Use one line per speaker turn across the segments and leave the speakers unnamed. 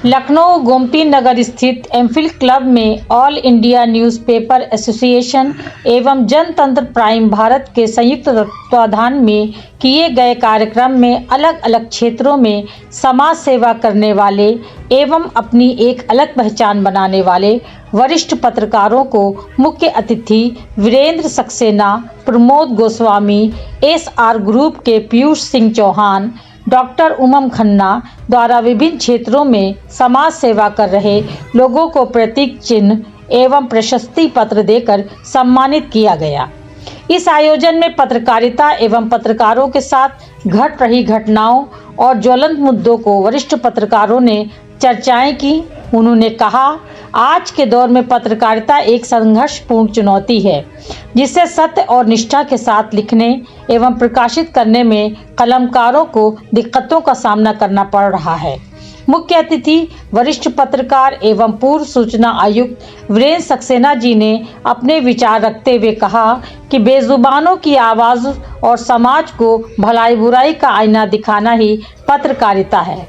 लखनऊ गोमती नगर स्थित MPhil club में all India newspaper association एवं जनतंत्र प्राइम भारत के संयुक्त तत्वाधान में किए गए कार्यक्रम में अलग अलग क्षेत्रों में समाज सेवा करने वाले एवं अपनी एक अलग पहचान बनाने वाले वरिष्ठ पत्रकारों को मुख्य अतिथि वीरेंद्र सक्सेना, प्रमोद गोस्वामी, एसआर ग्रुप के पीयूष सिंह चौहान, डॉक्टर उमम खन्ना द्वारा विभिन्न क्षेत्रों में समाज सेवा कर रहे लोगों को प्रतीक चिन्ह एवं प्रशस्ति पत्र देकर सम्मानित किया गया। इस आयोजन में पत्रकारिता एवं पत्रकारों के साथ घट रही घटनाओं और ज्वलंत मुद्दों को वरिष्ठ पत्रकारों ने चर्चाएं की। उन्होंने कहा, आज के दौर में पत्रकारिता एक संघर्षपूर्ण चुनौती है, जिससे सत्य और निष्ठा के साथ लिखने एवं प्रकाशित करने में कलमकारों को दिक्कतों का सामना करना पड़ रहा है। मुख्य अतिथि वरिष्ठ पत्रकार एवं पूर्व सूचना आयुक्त वीरेंद्र सक्सेना जी ने अपने विचार रखते हुए कहा कि बेजुबानों की आवाज़ और समाज को भलाई बुराई का आईना दिखाना ही पत्रकारिता है।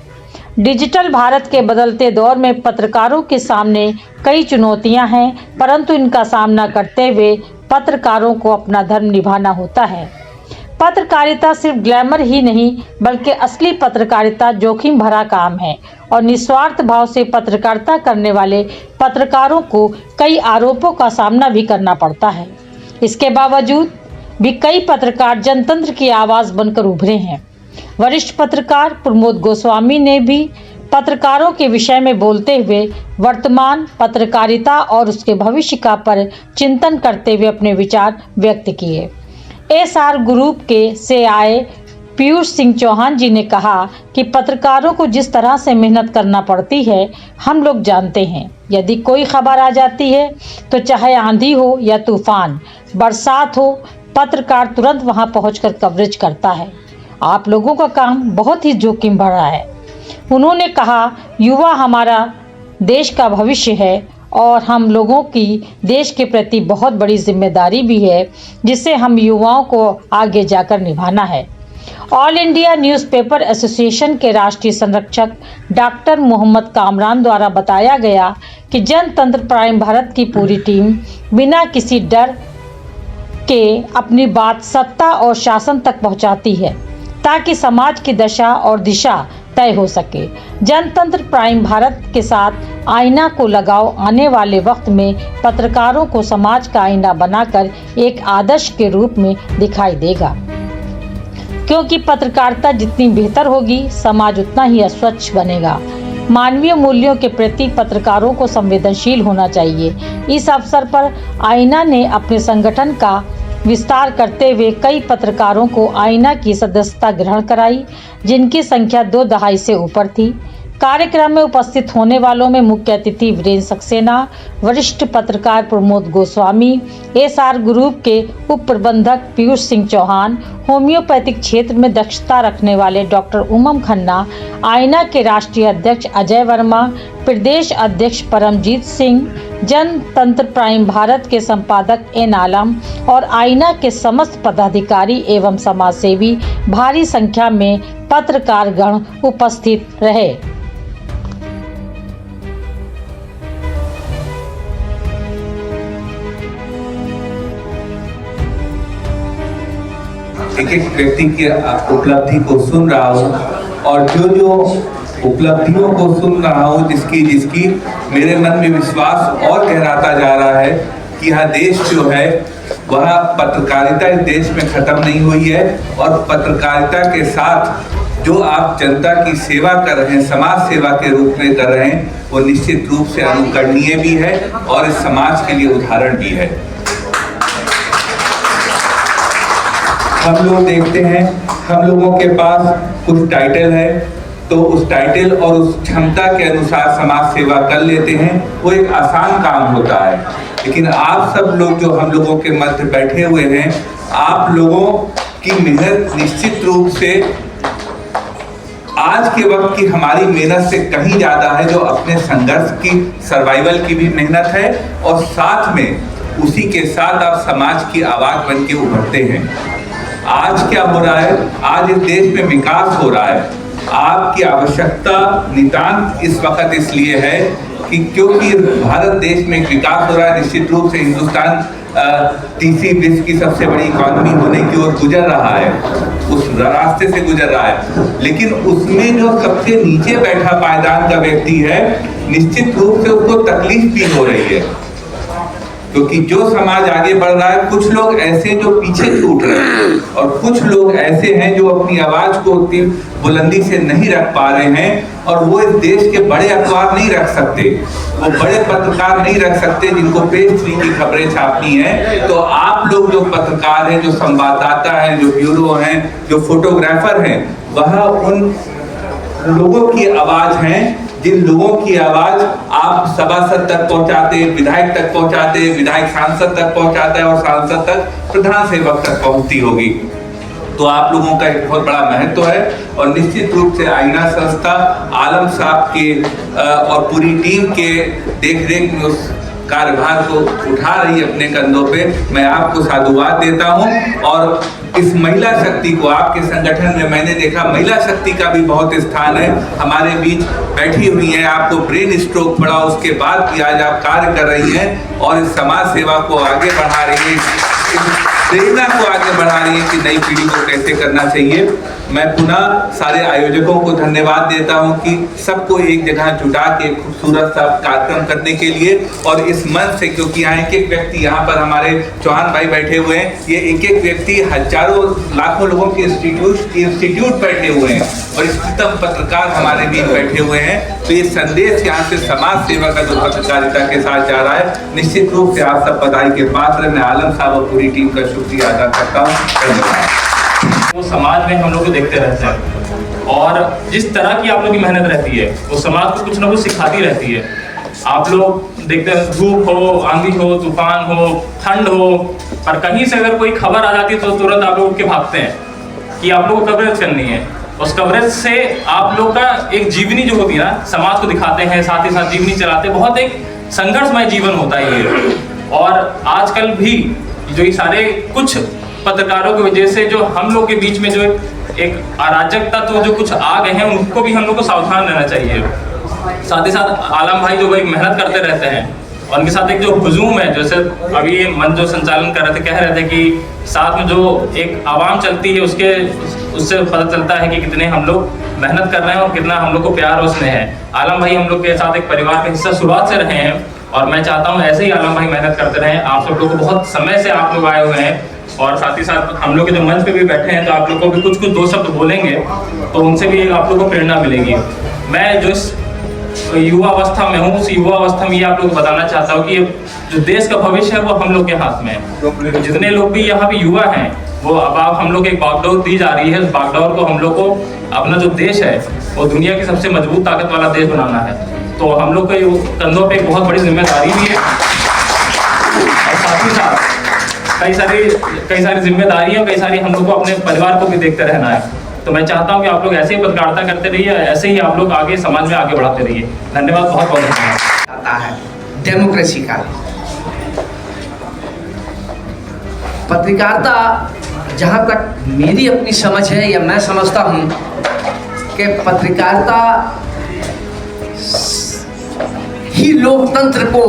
डिजिटल भारत के बदलते दौर में पत्रकारों के सामने कई चुनौतियां हैं, परंतु इनका सामना करते हुए पत्रकारों को अपना धर्म निभाना होता है। पत्रकारिता सिर्फ ग्लैमर ही नहीं, बल्कि असली पत्रकारिता जोखिम भरा काम है और निस्वार्थ भाव से पत्रकारिता करने वाले पत्रकारों को कई आरोपों का सामना भी करना पड़ता है। इसके बावजूद भी कई पत्रकार जनतंत्र की आवाज़ बनकर उभरे हैं। वरिष्ठ पत्रकार प्रमोद गोस्वामी ने भी पत्रकारों के विषय में बोलते हुए वर्तमान पत्रकारिता और उसके भविष्य का पर चिंतन करते हुए अपने विचार व्यक्त किए। एसआर ग्रुप के से आए पीयूष सिंह चौहान जी ने कहा कि पत्रकारों को जिस तरह से मेहनत करना पड़ती है, हम लोग जानते हैं। यदि कोई खबर आ जाती है तो चाहे आंधी हो या तूफान, बरसात हो, पत्रकार तुरंत वहां पहुंचकर कवरेज करता है। आप लोगों का काम बहुत ही जोखिम भरा है। उन्होंने कहा, युवा हमारा देश का भविष्य है और हम लोगों की देश के प्रति बहुत बड़ी जिम्मेदारी भी है, जिसे हम युवाओं को आगे जाकर निभाना है। ऑल इंडिया न्यूज़पेपर एसोसिएशन के राष्ट्रीय संरक्षक डॉक्टर मोहम्मद कामरान द्वारा बताया गया कि जनतंत्र प्राइम भारत की पूरी टीम बिना किसी डर के अपनी बात सत्ता और शासन तक पहुंचाती है, ताकि समाज की दशा और दिशा तय हो सके। जनतंत्र प्राइम भारत के साथ आईना को लगाओ आने वाले वक्त में पत्रकारों को समाज का आईना बनाकर एक आदर्श के रूप में दिखाई देगा, क्योंकि पत्रकारिता जितनी बेहतर होगी, समाज उतना ही अस्वच्छ बनेगा। मानवीय मूल्यों के प्रति पत्रकारों को संवेदनशील होना चाहिए। इस अवसर पर आईना ने अपने संगठन का विस्तार करते हुए कई पत्रकारों को आईना की सदस्यता ग्रहण कराई, जिनकी संख्या 2 दहाई से ऊपर थी। कार्यक्रम में उपस्थित होने वालों में मुख्य अतिथि वीरेंद्र सक्सेना, वरिष्ठ पत्रकार प्रमोद गोस्वामी, एसआर ग्रुप के उप प्रबंधक पीयूष सिंह चौहान, होम्योपैथिक क्षेत्र में दक्षता रखने वाले डॉक्टर उमम खन्ना, आईना के राष्ट्रीय अध्यक्ष अजय वर्मा, प्रदेश अध्यक्ष परमजीत सिंह, जनतंत्र प्राइम भारत के संपादक एन आलम और आईना के समस्त पदाधिकारी एवं समाजसेवी भारी संख्या में पत्रकारगण उपस्थित रहे।
एक एक व्यक्ति की उपलब्धि को सुन रहा हूँ और जो उपलब्धियों को सुन रहा हूँ, जिसकी मेरे मन में विश्वास और गहराता जा रहा है कि यह देश जो है वह पत्रकारिता इस देश में खत्म नहीं हुई है और पत्रकारिता के साथ जो आप जनता की सेवा कर रहे हैं, समाज सेवा के रूप में कर रहे हैं, वो निश्चित रूप से अनुकरणीय भी है और इस समाज के लिए उदाहरण भी है। हम लोग देखते हैं, हम लोगों के पास कुछ टाइटल है, तो उस टाइटल और उस क्षमता के अनुसार समाज सेवा कर लेते हैं, वो एक आसान काम होता है। लेकिन आप सब लोग जो हम लोगों के मध्य बैठे हुए हैं, आप लोगों की मेहनत निश्चित रूप से आज के वक्त की हमारी मेहनत से कहीं ज्यादा है, जो अपने संघर्ष की सर्वाइवल की भी मेहनत है और साथ में उसी के साथ आप समाज की आवाज बन के उभरते हैं। आज क्या हो रहा है, आज इस देश में विकास हो रहा है, आपकी आवश्यकता नितांत इस वक्त इसलिए है कि क्योंकि भारत देश में एक विकास हो रहा है। निश्चित रूप से हिंदुस्तान तीसरी विश्व की सबसे बड़ी इकॉनमी होने की ओर गुजर रहा है, उस रास्ते से गुजर रहा है, लेकिन उसमें जो सबसे नीचे बैठा पायदान का व्यक्ति है, निश्चित रूप से उसको तकलीफ भी हो रही है, क्योंकि जो समाज आगे बढ़ रहा है, कुछ लोग ऐसे जो पीछे छूट रहे हैं और कुछ लोग ऐसे हैं जो अपनी आवाज को उतनी बुलंदी से नहीं रख पा रहे हैं, और वो इस देश के बड़े अखबार नहीं रख सकते, वो बड़े पत्रकार नहीं रख सकते जिनको पेज 3 की खबरें छापनी है। तो आप लोग जो पत्रकार हैं, जो संवाददाता हैं, जो ब्यूरो हैं, जो फोटोग्राफर हैं, वह उन लोगों की आवाज हैं जिन लोगों की आवाज आप सभासद तक पहुंचाते, विधायक तक पहुंचाते, विधायक सांसद तक पहुंचाता है और सांसद तक प्रधान सेवक तक पहुंचती होगी। तो आप लोगों का एक बहुत बड़ा महत्व है, और निश्चित रूप से आईना संस्था आलम साहब के और पूरी टीम के देखरेख में उस कार्यभार को उठा रही है अपने कंधों पे। मैं आपको साधुवाद देता हूं, और इस महिला शक्ति को आपके संगठन में मैंने देखा महिला शक्ति का भी बहुत स्थान है, हमारे बीच बैठी हुई है, आपको ब्रेन स्ट्रोक पड़ा उसके बाद भी आज आप कार्य कर रही हैं और इस समाज सेवा को आगे बढ़ा रही है, प्रेरणा को आगे बढ़ा रही है कि नई पीढ़ी को कैसे करना चाहिए। मैं पुनः सारे आयोजकों को धन्यवाद देता हूं कि सबको एक जगह जुटा के खूबसूरत सा कार्यक्रम करने के लिए, और इस मंच से, क्योंकि यहाँ एक एक व्यक्ति, यहाँ पर हमारे चौहान भाई बैठे हुए हैं, ये एक एक व्यक्ति हजारों लाखों लोगों के इंस्टीट्यूट बैठे हुए हैं, और इष्टतम पत्रकार हमारे बीच बैठे हुए हैं। तो ये संदेश यहाँ से समाज सेवा का जो पत्रकारिता के साथ जा रहा है, निश्चित रूप से आप सब बधाई के पात्र। मैं आलम साहब और पूरी टीम का शुक्रिया अदा करता हूँ। धन्यवाद।
वो समाज में हम लोग को देखते रहते हैं, और जिस तरह की आप लोग की मेहनत रहती है वो समाज को कुछ ना कुछ सिखाती रहती है। आप लोग देखते हैं, धूप हो, आंधी हो, तूफान हो, ठंड हो, और कहीं से अगर कोई खबर आ जाती है तो तुरंत आप लोग उठ के भागते हैं कि आप लोग को कवरेज करनी है। उस कवरेज से आप लोग का एक जीवनी जो होती है ना, समाज को दिखाते हैं, साथ ही साथ जीवनी चलाते हैं। बहुत एक संघर्षमय जीवन होता है ये। और आजकल भी जो ये सारे कुछ पत्रकारों की वजह से जो हम लोग के बीच में जो एक अराजकता तो जो कुछ आ गए हैं, उनको भी हम लोग को सावधान रहना चाहिए। साथ ही साथ आलम भाई जो भाई मेहनत करते रहते हैं, और उनके साथ एक जो हुजूम है, जैसे अभी मंच जो संचालन कर रहे थे, कह रहे थे कि साथ में जो एक आवाम चलती है उससे पता चलता है कि कितने हम लोग मेहनत कर रहे हैं और कितना हम लोग को प्यार और स्नेह है। आलम भाई हम लोग के साथ एक परिवार का हिस्सा शुरुआत से रहे हैं, और मैं चाहता हूँ ऐसे ही आलम भाई मेहनत करते रहें। आप सब लोग को बहुत समय से आप लोग आए हुए हैं, और साथ ही साथ हम लोग के जो मंच पे भी बैठे हैं, तो आप लोग को भी कुछ दो शब्द बोलेंगे तो उनसे भी आप लोग को प्रेरणा मिलेगी। मैं जो इस युवा अवस्था में हूँ, उस युवा अवस्था में ये आप लोग को बताना चाहता हूँ कि जो देश का भविष्य है वो हम लोग के हाथ में है। तो जितने लोग भी यहाँ पे युवा हैं, वो अब हम लोग एक बागडोर दी जा रही है। उस बागडोर को हम लोग को अपना जो देश है वो दुनिया की सबसे मजबूत ताकत वाला देश बनाना है। तो हम लोग के कंधों पे एक बहुत बड़ी जिम्मेदारी भी है, और साथ ही साथ कई सारी जिम्मेदारियां, कई सारी हम लोग को अपने परिवार को भी देखते रहना है। तो मैं चाहता हूं कि आप लोग ऐसे ही पत्रकारिता करते रहिए, ऐसे ही आप लोग आगे समाज में आगे बढ़ाते रहिए। धन्यवाद, बहुत बहुत धन्यवाद।
आता है डेमोक्रेसी का पत्रकारिता, जहां तक मेरी अपनी समझ है या मैं समझता हूं कि पत्रकारिता ही लोकतंत्र को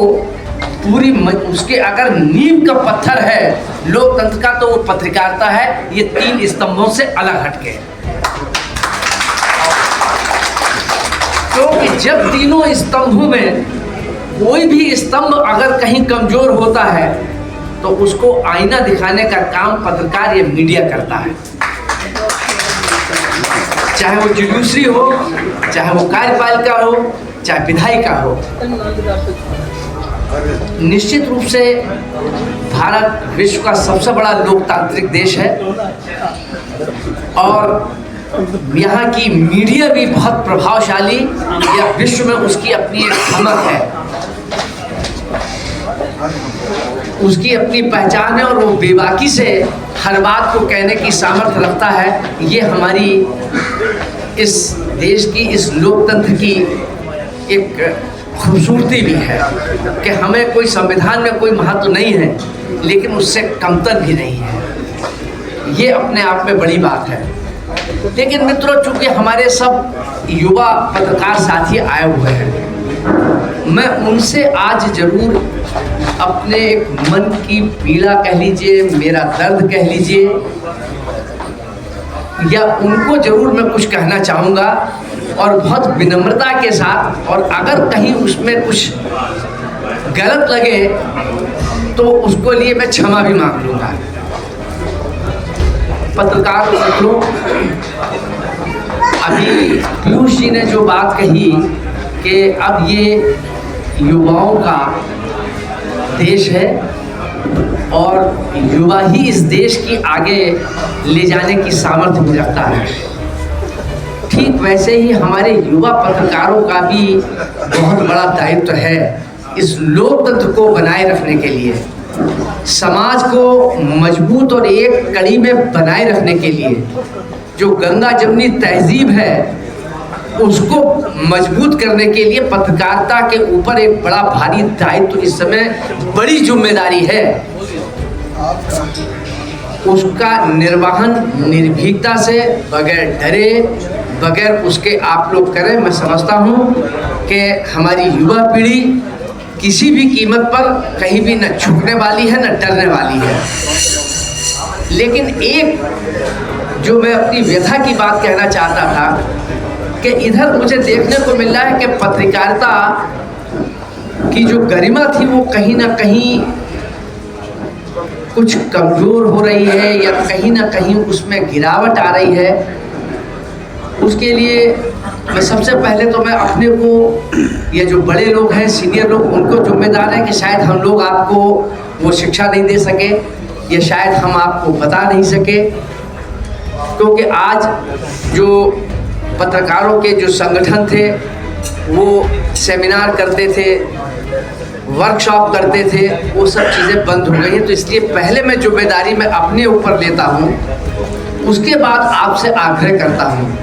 पूरी उसके अगर नींव का पत्थर है लोकतंत्र का, तो वो पत्रकारिता है। ये 3 स्तंभों से अलग हटके, क्योंकि जब तीनों स्तंभों में कोई भी स्तंभ अगर कहीं कमजोर होता है तो उसको आईना दिखाने का काम पत्रकार या मीडिया करता है। चाहे वो जुडिशरी हो, चाहे वो कार्यपालिका हो, चाहे विधायिका हो। निश्चित रूप से भारत विश्व का सबसे बड़ा लोकतांत्रिक देश है, और यहाँ की मीडिया भी बहुत प्रभावशाली, या विश्व में उसकी अपनी एक समझ है, उसकी अपनी पहचान है, और वो बेबाकी से हर बात को कहने की सामर्थ्य रखता है। ये हमारी इस देश की, इस लोकतंत्र की एक खूबसूरती भी है कि हमें कोई संविधान में कोई महत्व नहीं है, लेकिन उससे कमतर भी नहीं है। ये अपने आप में बड़ी बात है। लेकिन मित्रों, चूंकि हमारे सब युवा पत्रकार साथी आए हुए हैं, मैं उनसे आज जरूर अपने एक मन की पीड़ा कह लीजिए, मेरा दर्द कह लीजिए, या उनको जरूर मैं कुछ कहना चाहूँगा, और बहुत विनम्रता के साथ, और अगर कहीं उसमें कुछ गलत लगे तो उसको लिए मैं क्षमा भी मांग लूँगा। पत्रकार मित्रों, अभी पीयूष जी ने जो बात कही कि अब ये युवाओं का देश है और युवा ही इस देश की आगे ले जाने की सामर्थ्य भी रखता है, ठीक वैसे ही हमारे युवा पत्रकारों का भी बहुत बड़ा दायित्व है इस लोकतंत्र को बनाए रखने के लिए, समाज को मजबूत और एक कड़ी में बनाए रखने के लिए। जो गंगा जमुनी तहजीब है उसको मजबूत करने के लिए पत्रकारिता के ऊपर एक बड़ा भारी दायित्व, इस समय बड़ी जिम्मेदारी है। उसका निर्वहन निर्भीकता से, बगैर डरे, बगैर उसके आप लोग करें। मैं समझता हूँ कि हमारी युवा पीढ़ी किसी भी कीमत पर कहीं भी न झुकने वाली है न डरने वाली है। लेकिन एक जो मैं अपनी व्यथा की बात कहना चाहता था कि इधर मुझे देखने को मिल रहा है कि पत्रकारिता की जो गरिमा थी वो कहीं ना कहीं कुछ कमज़ोर हो रही है, या कहीं ना कहीं उसमें गिरावट आ रही है। उसके लिए मैं सबसे पहले तो मैं अपने को, ये जो बड़े लोग हैं, सीनियर लोग, उनको जिम्मेदार है कि शायद हम लोग आपको वो शिक्षा नहीं दे सके, या शायद हम आपको बता नहीं सके, क्योंकि आज जो पत्रकारों के जो संगठन थे वो सेमिनार करते थे, वर्कशॉप करते थे, वो सब चीज़ें बंद हो गई हैं। तो इसलिए पहले मैं जिम्मेदारी मैं अपने ऊपर लेता हूँ, उसके बाद आपसे आग्रह करता हूँ।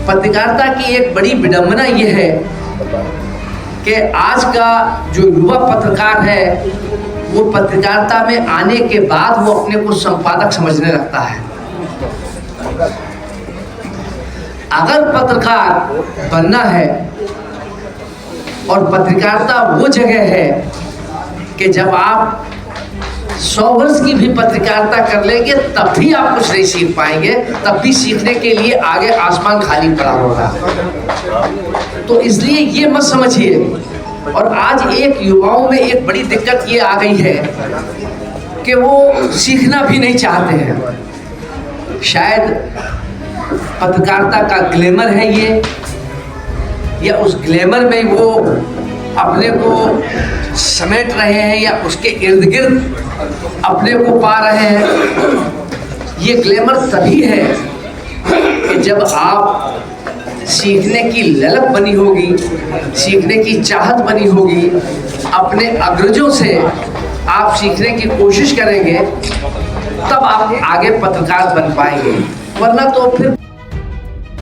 पत्रकारिता की एक बड़ी विडंबना ये है कि आज का जो युवा पत्रकार है वो पत्रकारिता में आने के बाद वो अपने को संपादक समझने लगता है। अगर पत्रकार बनना है, और पत्रकारिता वो जगह है कि जब आप 100 वर्ष की भी पत्रकारिता कर लेंगे तब भी आप कुछ नहीं सीख पाएंगे, तब भी सीखने के लिए आगे आसमान खाली पड़ा होगा। तो इसलिए ये मत समझिए। और आज एक युवाओं में एक बड़ी दिक्कत ये आ गई है कि वो सीखना भी नहीं चाहते हैं। शायद पत्रकारिता का ग्लैमर है ये, या उस ग्लैमर में वो अपने को समेट रहे हैं, या उसके इर्द गिर्द अपने को पा रहे हैं। ये ग्लैमर तभी है कि जब आप सीखने की ललक बनी होगी, सीखने की चाहत बनी होगी, अपने अग्रजों से आप सीखने की कोशिश करेंगे, तब आप आगे पत्रकार बन पाएंगे। वरना तो फिर